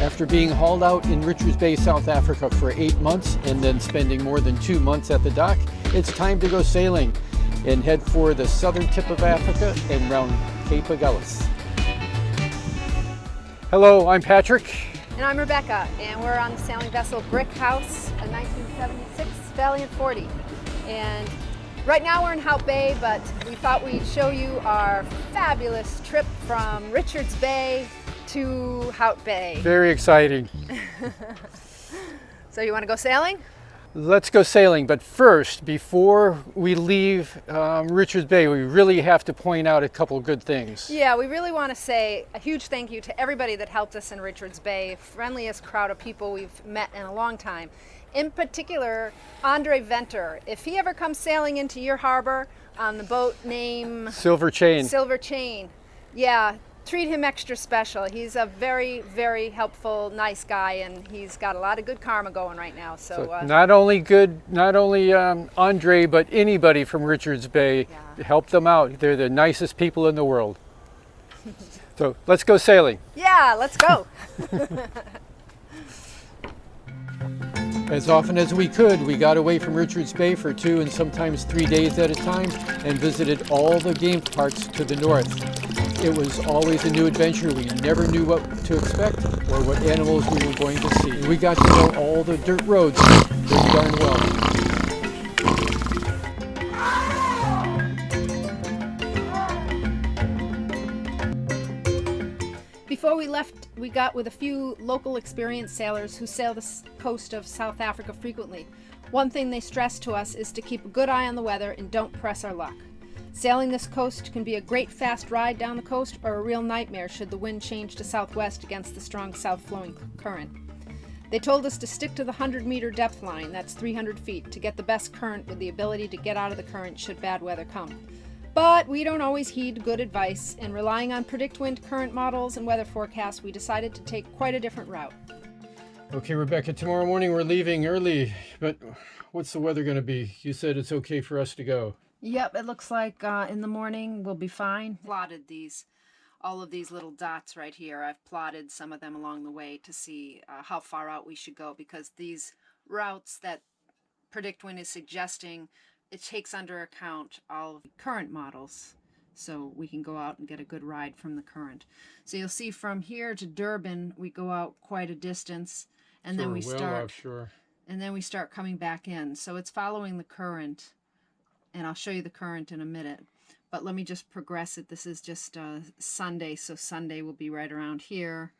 After being hauled out in Richards Bay, South Africa for 8 months and then spending more than 2 months at the dock, it's time to go sailing and head for the southern tip of Africa and round Cape Agulhas. Hello, I'm Patrick. And I'm Rebecca, and we're on the sailing vessel Brick House, a 1976 Valiant 40. And right now we're in Hout Bay, but we thought we'd show you our fabulous trip from Richards Bay to Hout Bay. Very exciting. So you want to go sailing? Let's go sailing, but first, before we leave Richards Bay, we really have to point out a couple of good things. Yeah, we really want to say a huge thank you to everybody that helped us in Richards Bay. Friendliest crowd of people we've met in a long time. In particular, Andre Venter. If he ever comes sailing into your harbor on the boat name Silver Chain. Silver Chain, yeah, treat him extra special. He's a very, very helpful, nice guy, and he's got a lot of good karma going right now. So not only Andre, but anybody from Richards Bay, help them out. They're the nicest people in the world. So let's go sailing. Yeah, let's go. As often as we could, we got away from Richards Bay for 2 and sometimes 3 days at a time and visited all the game parks to the north. It was always a new adventure. We never knew what to expect or what animals we were going to see. We got to know all the dirt roads pretty darn well. Before we left, we got with a few local experienced sailors who sail the coast of South Africa frequently. One thing they stressed to us is to keep a good eye on the weather and don't press our luck. Sailing this coast can be a great fast ride down the coast or a real nightmare should the wind change to southwest against the strong south-flowing current. They told us to stick to the 100-meter depth line, that's 300 feet, to get the best current with the ability to get out of the current should bad weather come. But we don't always heed good advice, and relying on Predictwind current models and weather forecasts, we decided to take quite a different route. Okay, Rebecca, tomorrow morning we're leaving early, but what's the weather going to be? You said it's okay for us to go. Yep, it looks like in the morning we'll be fine. Plotted all of these little dots right here. I've plotted some of them along the way to see how far out we should go, because these routes that Predictwind is suggesting, it takes under account all of the current models, so we can go out and get a good ride from the current. So you'll see from here to Durban we go out quite a distance, and then we start coming back in. So it's following the current. And I'll show you the current in a minute. But let me just progress it. This is just Sunday, so Sunday will be right around here.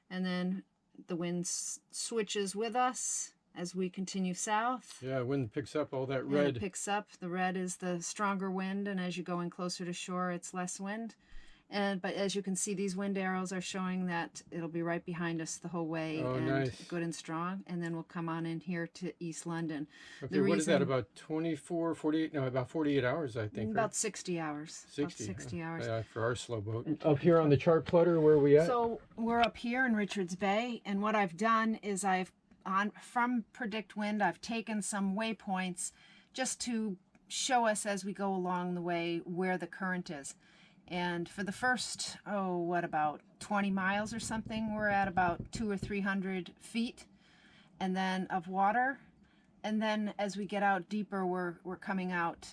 And then the wind switches with us as we continue south. Yeah, wind picks up all that red. And it picks up. The red is the stronger wind, and as you go in closer to shore, it's less wind. But as you can see, these wind arrows are showing that it'll be right behind us the whole way. Oh, and nice. Good and strong. And then we'll come on in here to East London. Okay, what is that, about 24, 48, no, about 48 hours, I think, About right? 60 hours. 60 hours. Yeah, for our slow boat. Up here on the chart plotter, where are we at? So we're up here in Richards Bay, and what I've done is from Predictwind, I've taken some waypoints just to show us as we go along the way where the current is. And for the first, about 20 miles or something, we're at about 200 or 300 feet and then of water. And then as we get out deeper, we're coming out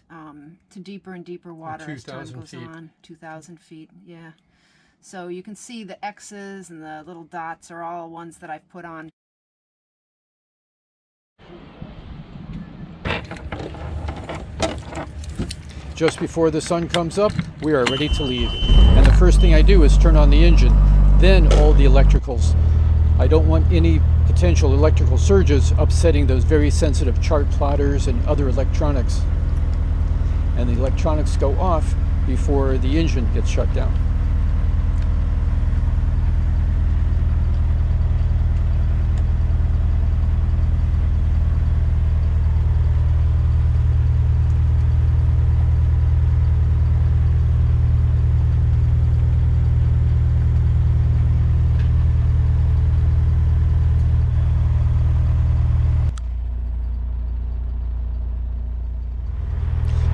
to deeper and deeper water as time goes on. 2,000 feet, yeah. So you can see the X's and the little dots are all ones that I've put on. Just before the sun comes up, we are ready to leave. And the first thing I do is turn on the engine, then all the electricals. I don't want any potential electrical surges upsetting those very sensitive chart plotters and other electronics. And the electronics go off before the engine gets shut down.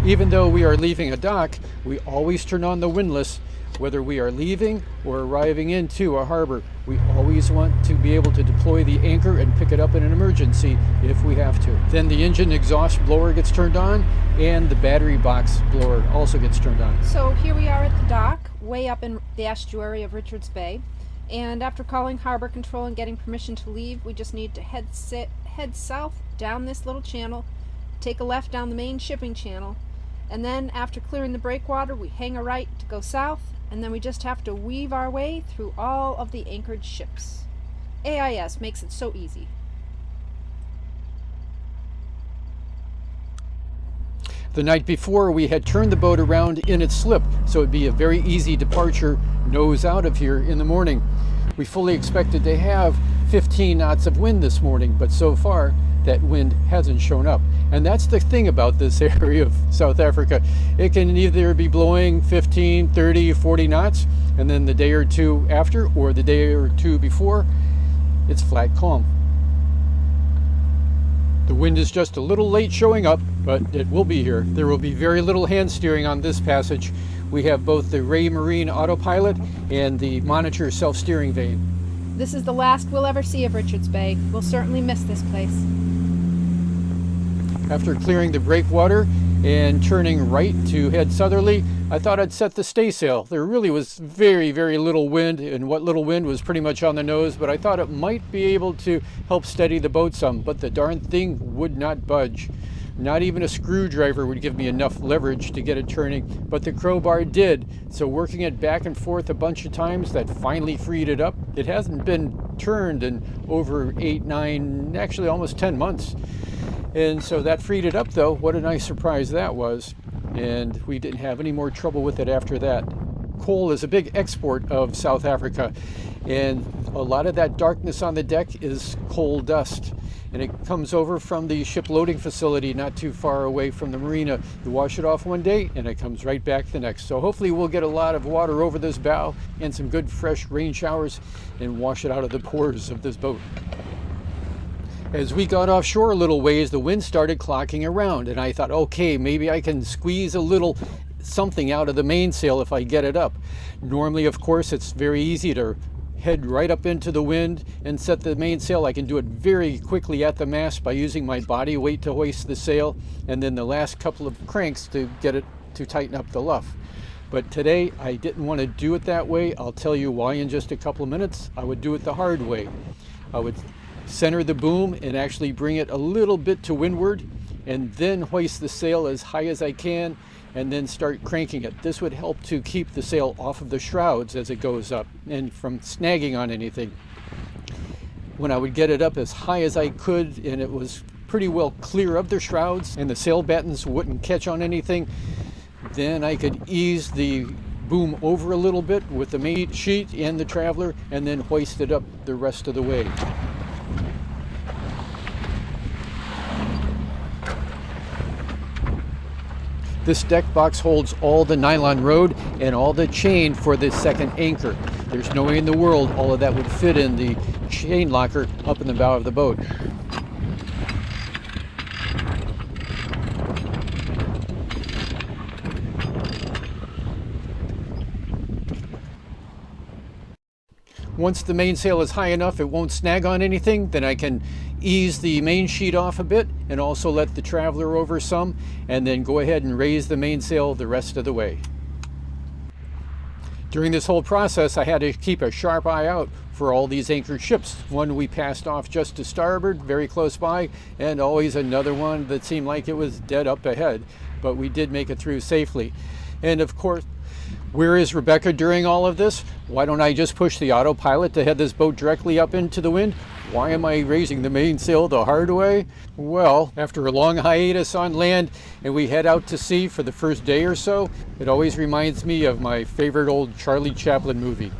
Even though we are leaving a dock, we always turn on the windlass. Whether we are leaving or arriving into a harbor, we always want to be able to deploy the anchor and pick it up in an emergency if we have to. Then the engine exhaust blower gets turned on, and the battery box blower also gets turned on. So here we are at the dock, way up in the estuary of Richards Bay. And after calling Harbor Control and getting permission to leave, we just need to head south down this little channel, take a left down the main shipping channel, and then after clearing the breakwater, we hang a right to go south, and then we just have to weave our way through all of the anchored ships. AIS makes it so easy. The night before, we had turned the boat around in its slip, so it'd be a very easy departure nose out of here in the morning. We fully expected to have 15 knots of wind this morning, but so far that wind hasn't shown up. And that's the thing about this area of South Africa. It can either be blowing 15, 30, 40 knots, and then the day or two after, or the day or two before, it's flat calm. The wind is just a little late showing up, but it will be here. There will be very little hand steering on this passage. We have both the Raymarine autopilot and the monitor self-steering vane. This is the last we'll ever see of Richards Bay. We'll certainly miss this place. After clearing the breakwater and turning right to head southerly, I thought I'd set the staysail. There really was very, very little wind, and what little wind was pretty much on the nose, but I thought it might be able to help steady the boat some, but the darn thing would not budge. Not even a screwdriver would give me enough leverage to get it turning, but the crowbar did. So working it back and forth a bunch of times, that finally freed it up. It hasn't been turned in over 8, 9, actually almost 10 months. And so that freed it up though. What a nice surprise that was. And we didn't have any more trouble with it after that. Coal is a big export of South Africa, and a lot of that darkness on the deck is coal dust. And it comes over from the ship loading facility not too far away from the marina. You wash it off one day and it comes right back the next. So hopefully we'll get a lot of water over this bow and some good fresh rain showers and wash it out of the pores of this boat. As we got offshore a little ways, the wind started clocking around, and I thought, okay, maybe I can squeeze a little something out of the mainsail if I get it up. Normally, of course, it's very easy to head right up into the wind and set the mainsail. I can do it very quickly at the mast by using my body weight to hoist the sail, and then the last couple of cranks to get it to tighten up the luff. But today, I didn't want to do it that way. I'll tell you why in just a couple of minutes. I would do it the hard way. I would center the boom and actually bring it a little bit to windward, and then hoist the sail as high as I can, and then start cranking it. This would help to keep the sail off of the shrouds as it goes up and from snagging on anything. When I would get it up as high as I could and it was pretty well clear of the shrouds and the sail battens wouldn't catch on anything, then I could ease the boom over a little bit with the main sheet and the traveler, and then hoist it up the rest of the way. This deck box holds all the nylon rode and all the chain for the second anchor. There's no way in the world all of that would fit in the chain locker up in the bow of the boat. Once the mainsail is high enough it won't snag on anything, then I can ease the main sheet off a bit and also let the traveler over some, and then go ahead and raise the mainsail the rest of the way. During this whole process, I had to keep a sharp eye out for all these anchored ships. One we passed off just to starboard, very close by, and always another one that seemed like it was dead up ahead, but we did make it through safely. And of course, where is Rebecca during all of this? Why don't I just push the autopilot to head this boat directly up into the wind? Why am I raising the mainsail the hard way? Well, after a long hiatus on land and we head out to sea for the first day or so, it always reminds me of my favorite old Charlie Chaplin movie.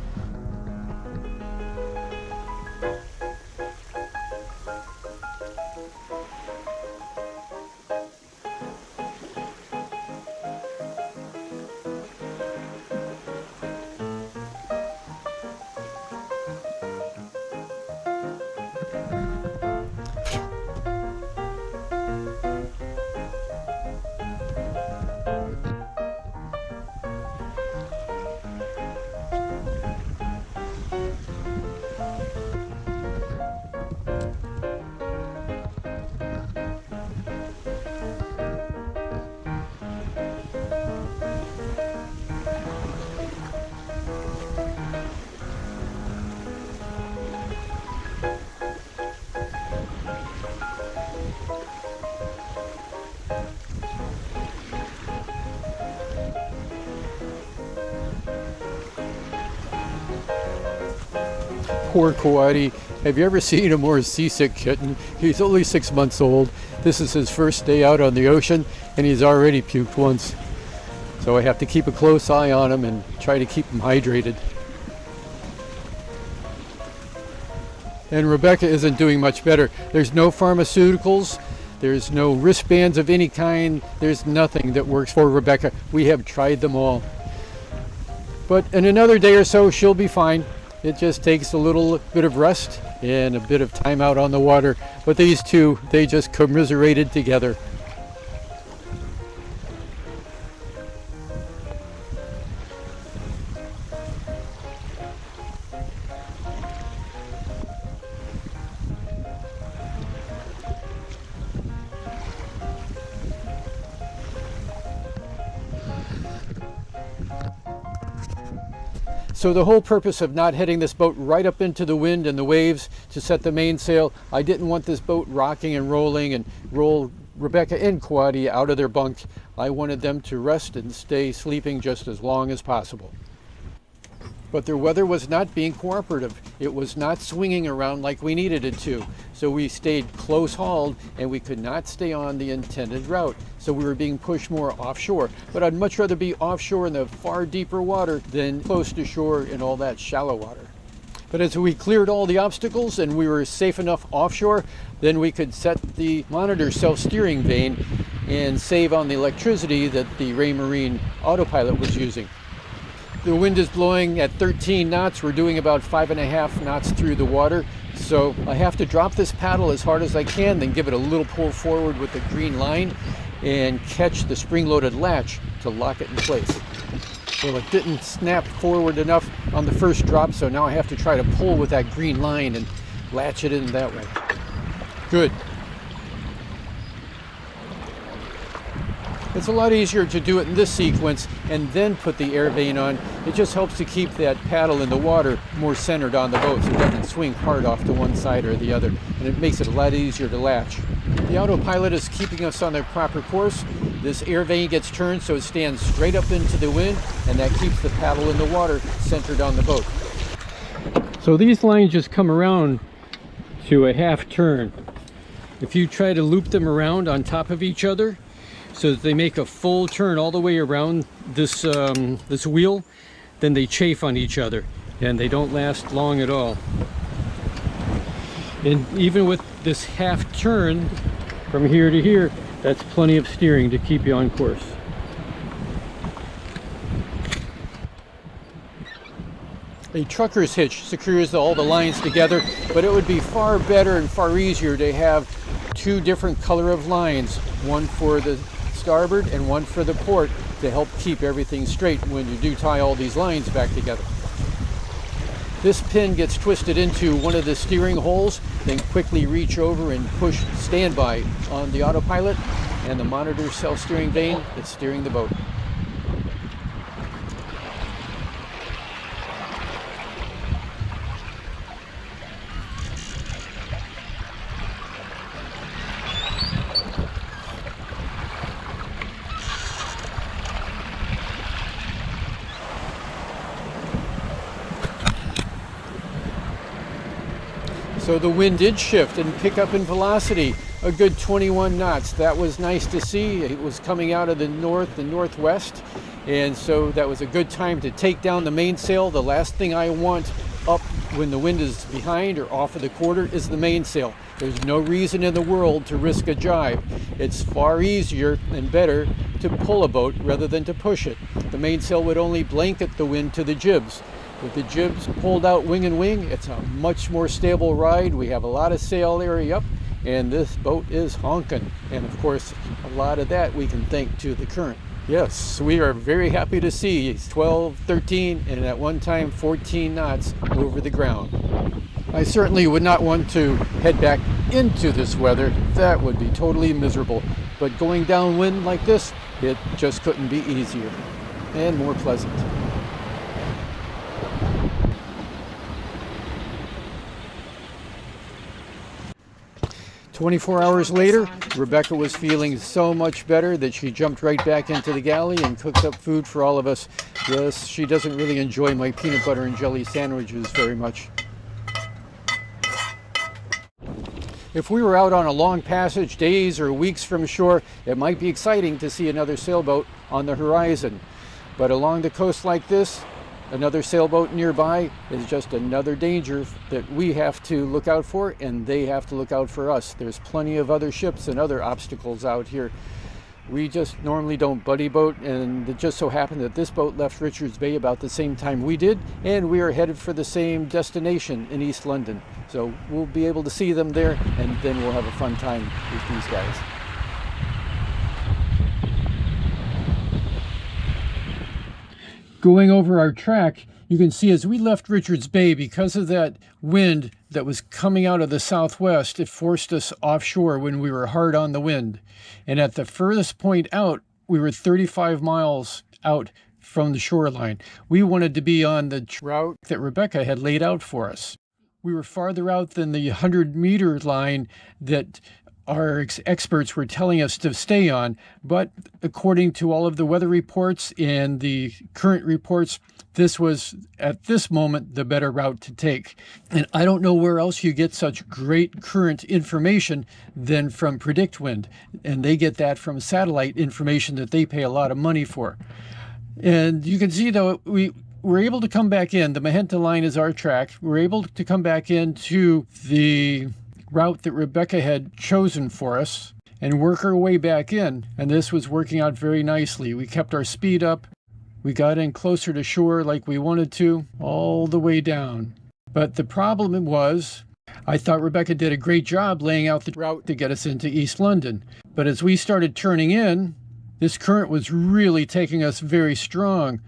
Poor Coati. Have you ever seen a more seasick kitten? He's only 6 months old. This is his first day out on the ocean, and he's already puked once. So I have to keep a close eye on him and try to keep him hydrated. And Rebecca isn't doing much better. There's no pharmaceuticals. There's no wristbands of any kind. There's nothing that works for Rebecca. We have tried them all. But in another day or so, she'll be fine. It just takes a little bit of rest and a bit of time out on the water. But these two, they just commiserated together. So the whole purpose of not heading this boat right up into the wind and the waves to set the mainsail, I didn't want this boat rocking and rolling and roll Rebecca and Coati out of their bunk. I wanted them to rest and stay sleeping just as long as possible. But their weather was not being cooperative. It was not swinging around like we needed it to. So we stayed close hauled and we could not stay on the intended route. So we were being pushed more offshore. But I'd much rather be offshore in the far deeper water than close to shore in all that shallow water. But as we cleared all the obstacles and we were safe enough offshore, then we could set the monitor self-steering vane and save on the electricity that the Raymarine autopilot was using. The wind is blowing at 13 knots. We're doing about 5.5 knots through the water. So I have to drop this paddle as hard as I can, then give it a little pull forward with the green line and catch the spring-loaded latch to lock it in place. Well, it didn't snap forward enough on the first drop, so now I have to try to pull with that green line and latch it in that way. Good. It's a lot easier to do it in this sequence and then put the air vane on. It just helps to keep that paddle in the water more centered on the boat so it doesn't swing hard off to one side or the other, and it makes it a lot easier to latch. The autopilot is keeping us on the proper course. This air vane gets turned so it stands straight up into the wind, and that keeps the paddle in the water centered on the boat. So these lines just come around to a half turn. If you try to loop them around on top of each other, so that they make a full turn all the way around this this wheel, then they chafe on each other and they don't last long at all. And even with this half turn from here to here, that's plenty of steering to keep you on course. A trucker's hitch secures all the lines together, but it would be far better and far easier to have two different color of lines, one for the starboard and one for the port, to help keep everything straight when you do tie all these lines back together. This pin gets twisted into one of the steering holes, then quickly reach over and push standby on the autopilot and the monitor self-steering vane that's steering the boat. So the wind did shift and pick up in velocity, a good 21 knots. That was nice to see. It was coming out of the north and northwest, and so that was a good time to take down the mainsail. The last thing I want up when the wind is behind or off of the quarter is the mainsail. There's no reason in the world to risk a jibe. It's far easier and better to pull a boat rather than to push it. The mainsail would only blanket the wind to the jibs. With the jibs pulled out wing and wing, it's a much more stable ride. We have a lot of sail area up, and this boat is honking. And of course, a lot of that we can thank to the current. Yes, we are very happy to see 12, 13, and at one time 14 knots over the ground. I certainly would not want to head back into this weather. That would be totally miserable. But going downwind like this, it just couldn't be easier and more pleasant. 24 hours later, Rebecca was feeling so much better that she jumped right back into the galley and cooked up food for all of us. Yes, she doesn't really enjoy my peanut butter and jelly sandwiches very much. If we were out on a long passage, days or weeks from shore, it might be exciting to see another sailboat on the horizon. But along the coast like this, another sailboat nearby is just another danger that we have to look out for, and they have to look out for us. There's plenty of other ships and other obstacles out here. We just normally don't buddy boat, and it just so happened that this boat left Richards Bay about the same time we did, and we are headed for the same destination in East London. So we'll be able to see them there, and then we'll have a fun time with these guys. Going over our track, you can see as we left Richards Bay, because of that wind that was coming out of the southwest, it forced us offshore when we were hard on the wind. And at the furthest point out, we were 35 miles out from the shoreline. We wanted to be on the route that Rebecca had laid out for us. We were farther out than the 100-meter line that our experts were telling us to stay on, but according to all of the weather reports and the current reports, this was, at this moment, the better route to take. And I don't know where else you get such great current information than from Predictwind. And they get that from satellite information that they pay a lot of money for. And you can see, though, we were able to come back in. The Mahenta line is our track. We're able to come back into the route that Rebecca had chosen for us and work our way back in. And this was working out very nicely. We kept our speed up. We got in closer to shore like we wanted to, all the way down. But the problem was, I thought Rebecca did a great job laying out the route to get us into East London. But as we started turning in, this current was really taking us very strong.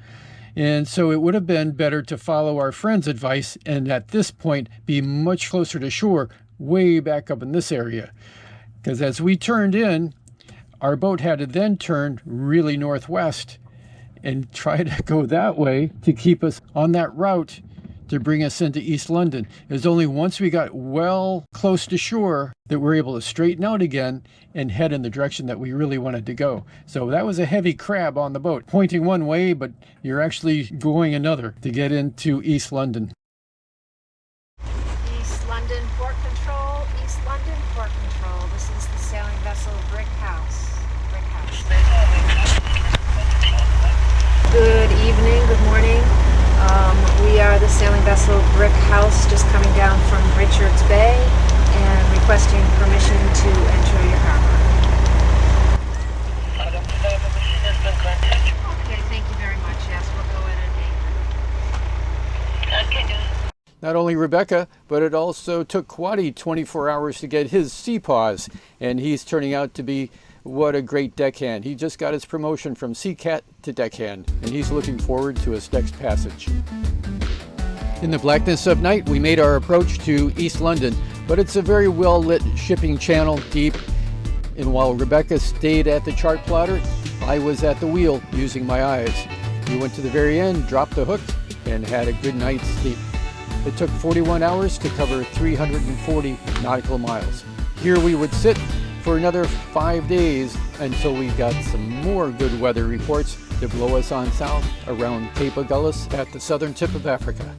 And so it would have been better to follow our friend's advice and at this point be much closer to shore, way back up in this area. Because as we turned in, our boat had to then turn really northwest and try to go that way to keep us on that route to bring us into East London. It was only once we got well close to shore that we were able to straighten out again and head in the direction that we really wanted to go. So that was a heavy crab on the boat, pointing one way, but you're actually going another to get into East London. East London Port Control, East London Port Control. This is the sailing vessel Brick House. Good evening, good morning. We are the sailing vessel Brick House, just coming down from Richards Bay and requesting permission to enter your harbor. Okay, thank you very much. Yes, we'll go in and anchor. Not only Rebecca, but it also took Quaddy 24 hours to get his sea paws, and he's turning out to be what a great deckhand. He just got his promotion from sea cat to deckhand, and he's looking forward to his next passage. In the blackness of night, we made our approach to East London, but it's a very well-lit shipping channel, deep, and while Rebecca stayed at the chart plotter, I was at the wheel using my eyes. We went to the very end, dropped the hook, and had a good night's sleep. It took 41 hours to cover 340 nautical miles. Here we would sit for another 5 days until we got some more good weather reports to blow us on south around Cape Agulhas at the southern tip of Africa.